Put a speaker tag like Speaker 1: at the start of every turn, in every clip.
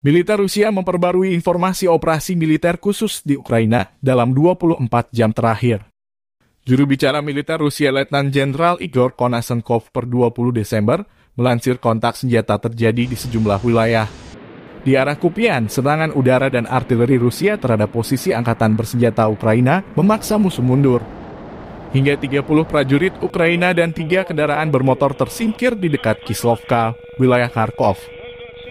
Speaker 1: Militer Rusia memperbarui informasi operasi militer khusus di Ukraina dalam 24 jam terakhir. Juru bicara militer Rusia Letnan Jenderal Igor Konashenkov per 20 Desember melansir kontak senjata terjadi di sejumlah wilayah. Di arah Kupian, serangan udara dan artileri Rusia terhadap posisi angkatan bersenjata Ukraina memaksa musuh mundur. Hingga 30 prajurit Ukraina dan 3 kendaraan bermotor tersingkir di dekat Kislovka, wilayah Kharkov.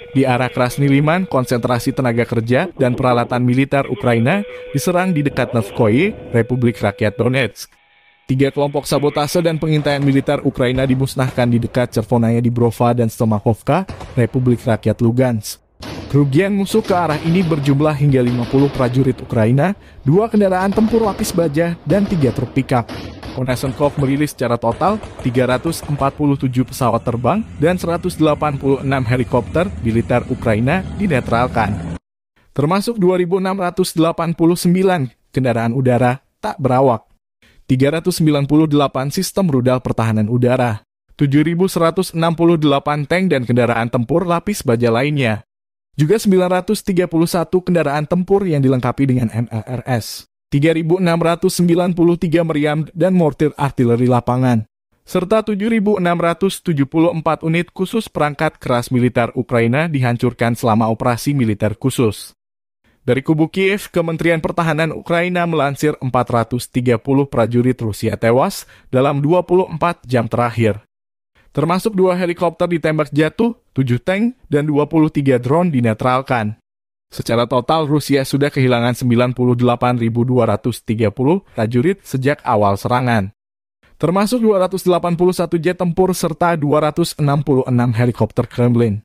Speaker 1: Di arah Krasny Liman, konsentrasi tenaga kerja dan peralatan militer Ukraina diserang di dekat Nevskoye, Republik Rakyat Donetsk. 3 kelompok sabotase dan pengintaian militer Ukraina dimusnahkan di dekat Chervonaya Dibrova dan Stomakovka, Republik Rakyat Lugansk. Kerugian musuh ke arah ini berjumlah hingga 50 prajurit Ukraina, 2 kendaraan tempur lapis baja, dan 3 truk pickup. Konashenkov merilis secara total 347 pesawat terbang dan 186 helikopter militer Ukraina dinetralkan. Termasuk 2.689 kendaraan udara tak berawak, 398 sistem rudal pertahanan udara, 7.168 tank dan kendaraan tempur lapis baja lainnya. Juga 931 kendaraan tempur yang dilengkapi dengan MLRS, 3.693 meriam dan mortir artileri lapangan, serta 7.674 unit khusus perangkat keras militer Ukraina dihancurkan selama operasi militer khusus. Dari kubu Kiev, Kementerian Pertahanan Ukraina melansir 430 prajurit Rusia tewas dalam 24 jam terakhir. Termasuk 2 helikopter ditembak jatuh, 7 tank, dan 23 drone dinetralkan. Secara total, Rusia sudah kehilangan 98.230 prajurit sejak awal serangan. Termasuk 281 jet tempur serta 266 helikopter Kremlin.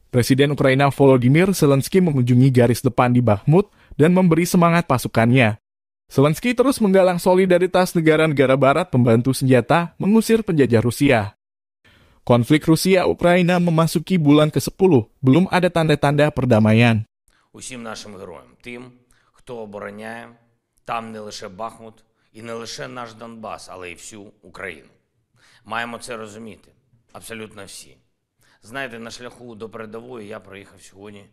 Speaker 1: Presiden Ukraina Volodymyr Zelensky mengunjungi garis depan di Bakhmut dan memberi semangat pasukannya. Zelensky terus menggalang solidaritas negara-negara barat pembantu senjata mengusir penjajah Rusia. Konflik Rusia-Ukraina memasuki bulan ke-10, belum ada tanda-tanda perdamaian.
Speaker 2: Усім нашим героям, тим, хто обороняє там не лише Бахмут і не лише наш Донбас, але й всю Україну. Маємо це розуміти, абсолютно всі. Знаєте, на шляху до передової я проїхав сьогодні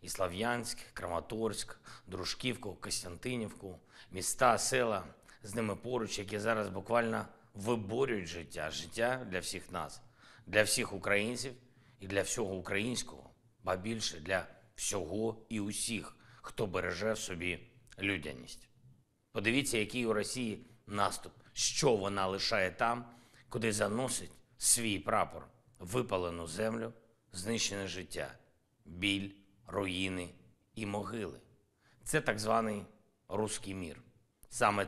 Speaker 2: і Слов'янськ, Краматорськ, Дружківку, Костянтинівку, міста, села з ними поруч, які зараз буквально виборюють життя для всіх нас, для всіх українців і для всього українського, ба більше для всього і усіх, хто береже в собі людяність. Подивіться, який у Росії наступ, що вона лишає там, куди заносить свій прапор, випалену землю, знищене життя, біль, руїни і могили. Це так званий «руський мір». Саме